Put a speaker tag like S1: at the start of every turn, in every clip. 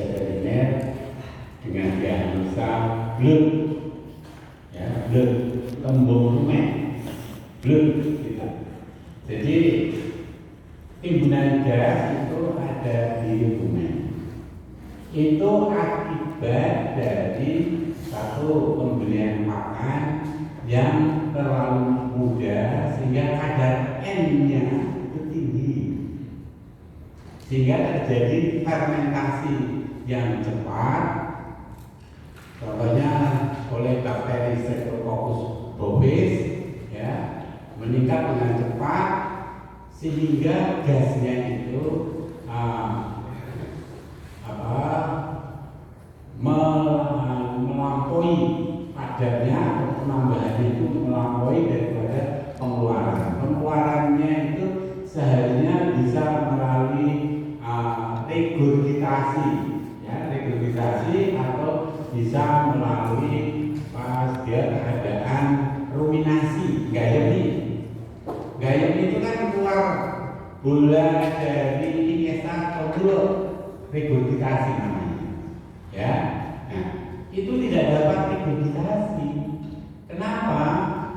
S1: veteriner dengan diagnosa blood, ya, blood tembung rumen, blood gitu. Jadi timbunan gas itu ada di rumen. Itu akibat dari satu pemberian makan yang terlalu mudah sehingga kadar N-nya itu tinggi, sehingga terjadi fermentasi yang cepat. Contohnya oleh bakteri Streptococcus bovis, ya, meningkat dengan cepat sehingga gasnya itu melampaui padatnya atau penambahannya itu melampaui daripada pengeluarannya itu seharusnya bisa melalui regurgitasi, ya, regurgitasi atau bisa melalui pas dia keadaan ruminasi. Gayem itu kan keluar bola dari iniesta atau mulut, regurgitasi namanya, ya. Nah, itu tidak dapat regurgitasi. Kenapa?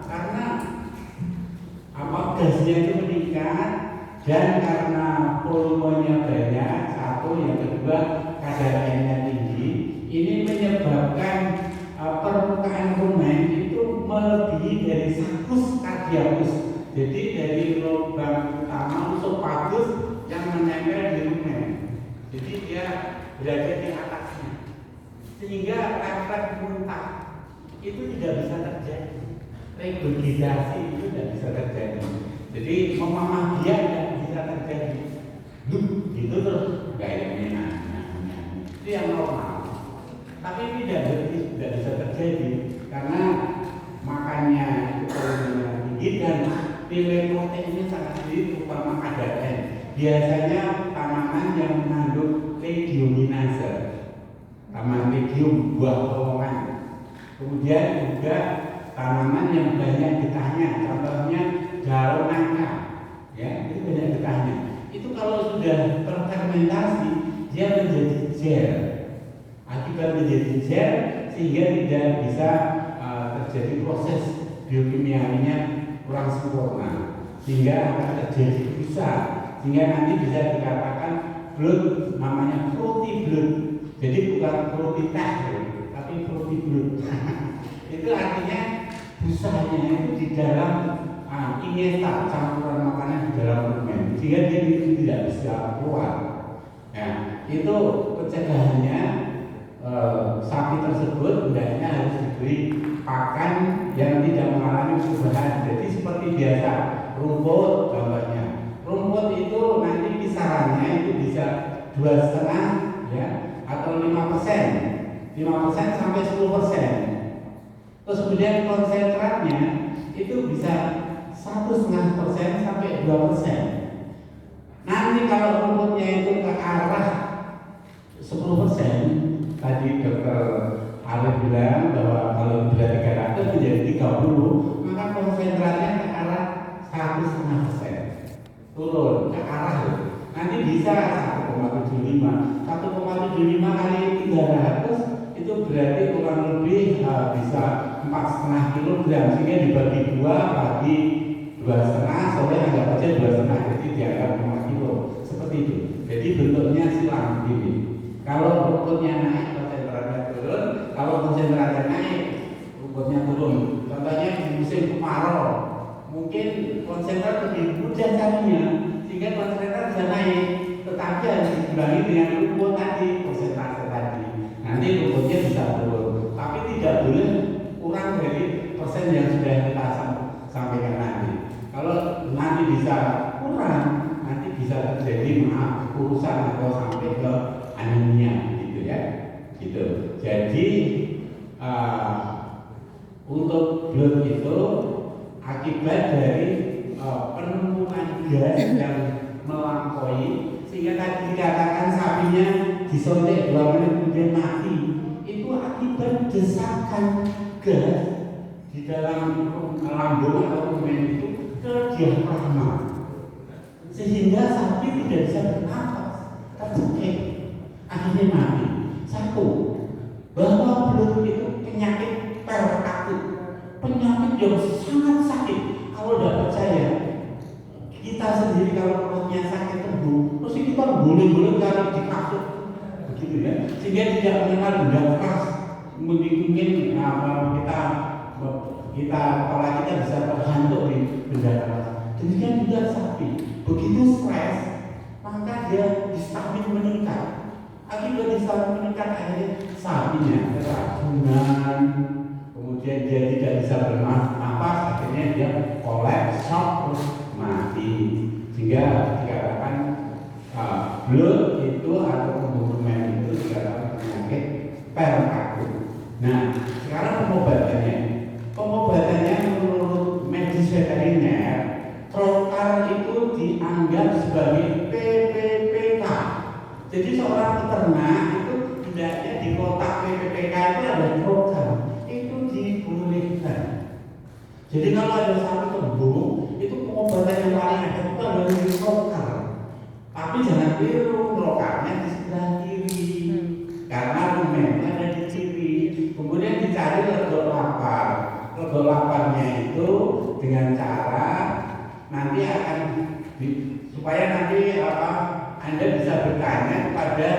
S1: Karena gasnya itu meningkat dan karena volumenya banyak, satu, yang kedua kadar N-nya tinggi. Ini menyebabkan permukaan rumen itu melebihi dari sakus cardiacus. Jadi dari lubang utama esophagus yang menempel di rumen. Jadi dia berada di atasnya, sehingga refleks muntah itu tidak bisa terjadi. Regurgitasi itu tidak bisa terjadi. Jadi memamah dia tidak bisa terjadi. Gitu terus gayanya itu yang normal. Tapi ini tidak bisa terjadi karena makannya itu kalorinya tinggi dan nilai proteinnya sangat tinggi, terutama kadar N. Biasanya tanaman yang mengandung leguminosa, tanaman legium, buah bolongan. Kemudian juga tanaman yang banyak getahnya, contohnya daun nangka, ya, itu banyak getahnya. Itu kalau sudah terfermentasi dia menjadi gel. Akibat menjadi gel sehingga tidak bisa terjadi proses biokimianya kurang sempurna, sehingga akan terjadi busa, sehingga nanti bisa dikatakan blood, namanya fruity blood. Jadi bukan fruity teh, tapi fruity blood. Itu artinya busanya itu di dalam iniesta, campuran makanan di dalam rumen, sehingga dia itu tidak bisa keluar. Nah, itu pencegahannya, sapi tersebut hendaknya harus diberi pakan yang tidak mengalami perubahan. Jadi seperti biasa, rumput contohnya. Rumput itu nanti kisarannya itu bisa 2,5, ya, atau 5%, 5% sampai 10%. Terus kemudian konsentratnya itu bisa 1,5% sampai 2%. Nanti kalau rumputnya itu ke arah 10%, tadi Dokter Arif bilang bahwa kalau sudah 300 menjadi 30, maka konsentratnya ke arah 1,5%, turun ke arah itu. Nanti bisa 1,75, 1,75 kali 300 itu berarti kurang lebih bisa 4,5 kilogram, sehingga dibagi 2 bagi 2,5, sore anggap aja 2,5, jadi dianggap 5 kilo, seperti itu. Jadi bentuknya silang begini. Kalau rumputnya naik, konsentratnya turun. Kalau konsentratnya naik, rumputnya turun. Contohnya di musim kemarau, mungkin konsentrat lebih mudah carinya, sehingga konsentrat bisa naik. Tetapi harus diimbangi dengan rumput tadi, konsentrasi tadi. Nanti rumputnya bisa turun, tapi tidak boleh kurang dari persen yang sudah kita sampaikan nanti. Kalau nanti bisa kurang, nanti bisa terjadi kurusan atau sampai ke anemia, gitu ya, gitu. Jadi untuk blood itu akibat dari penumpukan gas yang melampaui, sehingga tadi dikatakan sapinya disuntik 2 menit kemudian mati. Itu akibat desakan gas di dalam lambung atau rumen itu ke diafragma, sehingga sapi tidak bisa bernafas, tercekik, akhirnya mati. Satu, bahwa flu itu penyakit akut, penyakit yang sangat sakit. Kalau tidak percaya, kita sendiri kalau perutnya sakit tembus, terus kita boleh-boleh cari di kasur, begitu ya, sehingga tidak mengenal benda keras, mungkin kita kepala kita bisa terhantuk di benda keras. Demikian juga sapi, begitu stres, maka dia histamin meningkat. Akibat histamin meningkat, akhirnya sapinya keracunan, kemudian dia tidak bisa bernafas, akhirnya dia kolaps, shock, terus mati. Sehingga dikatakan blood itu atau pembunuhan itu dikatakan penyakit akut. Nah, sekarang pengobatannya menurut medis veteriner, trocar itu dianggap sebagai PPPK. Jadi seorang peternak itu tidaknya di kotak PPPK itu ada trocar, itu dibolehkan. Jadi kalau ada sapi kembung, itu pengobatan yang paling efektif itu adalah trocar. Tapi jangan tiru, trocarnya di sebelah kiri, karena rumennya ada di kiri. Kemudian dicari lego lapar. Lego laparnya itu dengan cara nanti akan supaya nanti Anda bisa bertanya kepada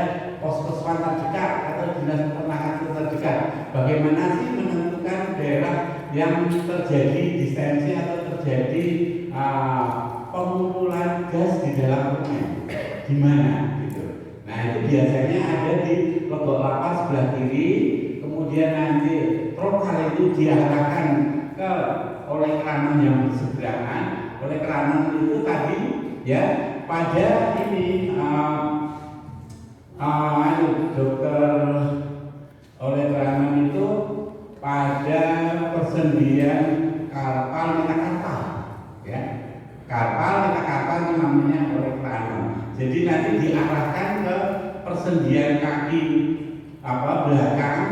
S1: pos-posan terdekat atau dinas peternakan terdekat, bagaimana sih menentukan daerah yang terjadi distensi atau terjadi pengumpulan gas di dalam rumen, di mana gitu. Nah, itu biasanya ada di lego lapar sebelah kiri. Kemudian nanti trocar itu diarahkan ke oleh keranjang yang bersebelahan. Oleh keranjang itu tadi ya pada ini dokter oleh keranjang itu pada persendian karpal metakarpal ya. Karpal metakarpal itu namanya oleh keranjang. Jadi nanti diarahkan ke persendian kaki belakang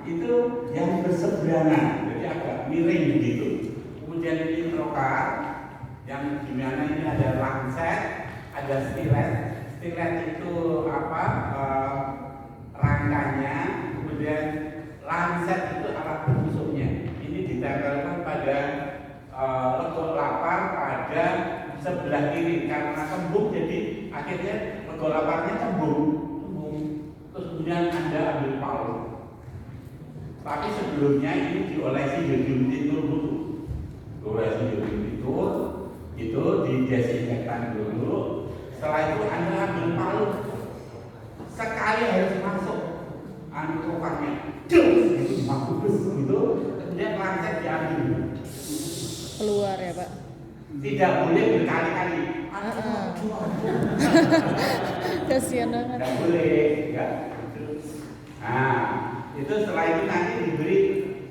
S1: itu yang berseberangan, jadi agak miring begitu. Kemudian ini trocar yang dimana ini ada lancet, ada stilet. Stilet itu rangkanya, kemudian lancet itu alat penusuknya. Ini ditempelkan pada lego lapar pada sebelah kiri karena kembung, jadi akhirnya lego laparnya cembung. Terus kemudian Anda ambil palu. Tapi sebelumnya ini diolesi yodium titur dulu. Olesi yodium titur itu didesinfektan dulu. Setelah itu Anda ambil palu. Sekali harus masuk trocarnya. Itu masuk gitu. Kemudian lancet diambil.
S2: Keluar ya, Pak.
S1: Tidak boleh berkali-kali.
S2: Kasihan banget.
S1: Tidak boleh, ya. Nah, itu setelah itu nanti diberi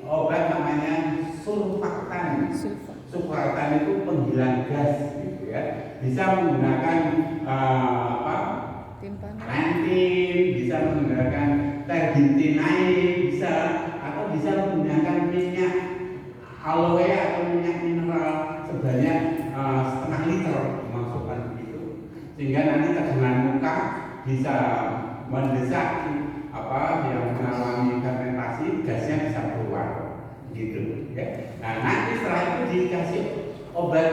S1: obat namanya surfaktan. Surfaktan itu penghilang gas, gitu ya. Bisa menggunakan Rantin, bisa menggunakan terbintinai, bisa atau bisa menggunakan minyak aloe atau minyak mineral sebanyak setengah liter dimasukkan begitu, sehingga nanti terkena muka bisa mendesak yang mengalami fermentasi, gasnya bisa keluar gitu ya. Nah, nanti setelah itu dikasih obat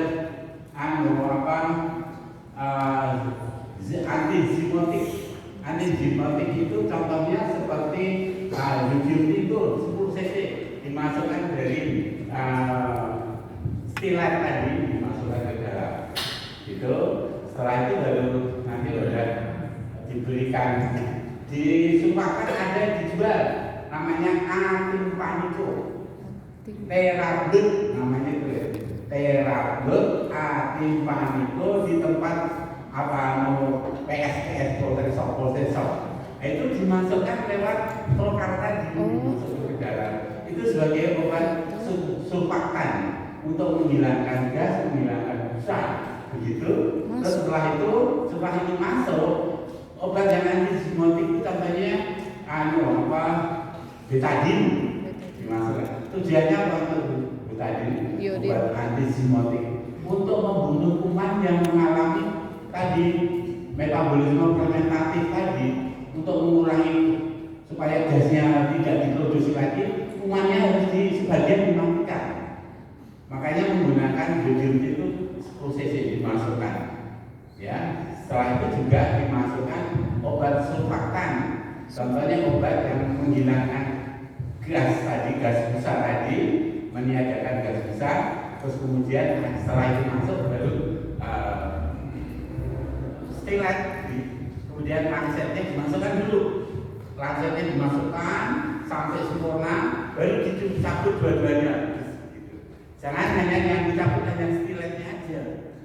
S1: antizimotik itu contohnya seperti yodium titur 10 cc dimasukkan dari stilet tadi, dimasukkan ke dalam gitu. Setelah itu baru nanti udah diberikan, disumpahkan, ada dijual namanya Atimpaniko Terabet, namanya itu ya, Terabet Atimpaniko di tempat PSPS Polsek. Itu dimasukkan lewat trocar tadi, dimasukkan ke dalam. Itu sebagai obat surfaktan untuk menghilangkan gas, menghilangkan busa, begitu. Terus setelah itu masuk obat yang antizimotik itu contohnya betadin dimasukkan. Tujuannya apa untuk betadin? Obat antizimotik untuk membunuh kuman yang mengalami tadi metabolisme fermentatif tadi, untuk mengurangi supaya gasnya tidak diproduksi lagi, kumannya harus sebagian dimatikan. Makanya menggunakan bodium itu 10 cc dimasukkan. Ya, setelah itu juga dimasukkan obat surfaktan. Contohnya obat yang menghilangkan gas tadi, gas besar tadi, meniadakan gas besar. Terus kemudian setelah itu masuk baru stilet, kemudian lansetnya dimasukkan dulu. Lansetnya dimasukkan sampai sempurna, baru dicabut dua-duanya. Jangan hanya yang dicabut hanya stiletnya aja.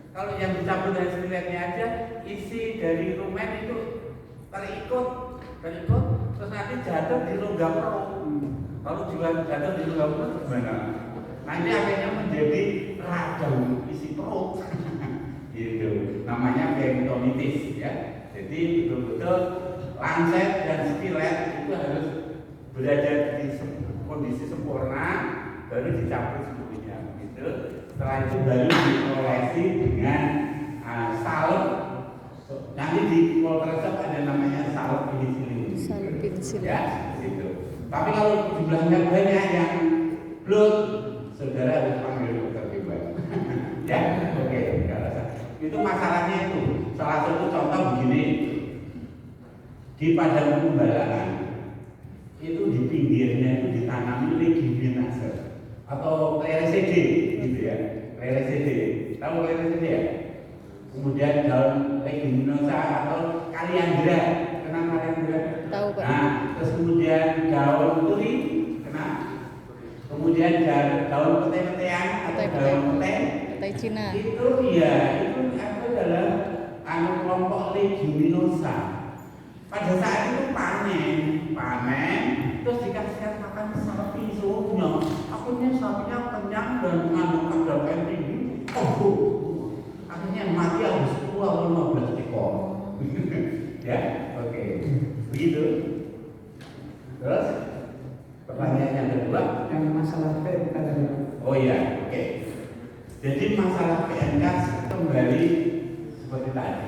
S1: Kalau yang dicabut dari stiletnya aja, isi dari rumen itu terikut, terus nanti jatuh di logam perut. Kalau juga jatuh di logam perut gimana? Nanti akhirnya menjadi radang isi perut. Gitu. Namanya peritonitis ya. Jadi betul-betul lanset dan stilet itu harus berada di kondisi sempurna, baru dicabut seluruhnya. Gitu. Setelah itu baru diolesi dengan salep. Nanti di Polresep ada namanya salep penisilin.
S2: Salep penisilin.
S1: Ya, gitu. Tapi kalau jumlahnya banyak yang blood, saudara harus panggil dokter pribadi. Ya, oke, nggak usah. Itu masalahnya itu. Salah satu contoh begini, di padang pembalaan itu di pinggirnya itu ditanami leguminosa atau lele CD, gitu ya, lele CD. Tahu lele CD ya? Kemudian daun leguminosa atau kaliandra, kenal kaliandra?
S2: Tahu Pak.
S1: Nah, terus kemudian daun turi, kenal? Kemudian daun pete-petean atau daun pete,
S2: petai Cina.
S1: itu ya, itu adalah kelompok leguminosa. Pada saat itu panen, terus dikasih makan sapi seluruhnya. Akhirnya sapinya kenyang dan mengandung kadar yang tinggi. Akhirnya mati habis tua 15 ekor. Ya, oke. Begitu. Terus pertanyaan yang kedua,
S3: yang masalah PMK tadi.
S1: oh iya, oke. Jadi masalah PMK kembali seperti tadi.